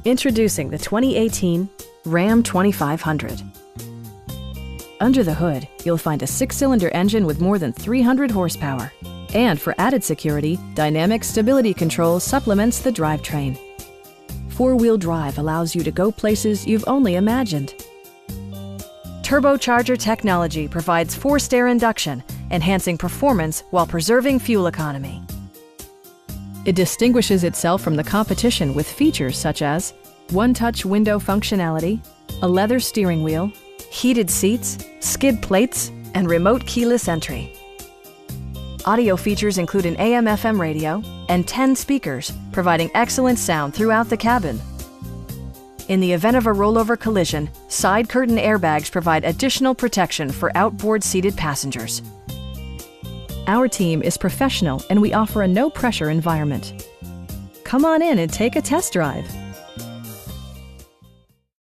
Introducing the 2018 Ram 2500. Under the hood, you'll find a 6-cylinder engine with more than 300 horsepower. And for added security, dynamic stability control supplements the drivetrain. 4-wheel drive allows you to go places you've only imagined. Turbocharger technology provides forced-air induction, enhancing performance while preserving fuel economy. It distinguishes itself from the competition with features such as one-touch window functionality, a leather steering wheel, heated seats, skid plates, and remote keyless entry. Audio features include an AM/FM radio and 10 speakers, providing excellent sound throughout the cabin. In the event of a rollover collision, side curtain airbags provide additional protection for outboard seated passengers. Our team is professional and we offer a no-pressure environment. Come on in and take a test drive.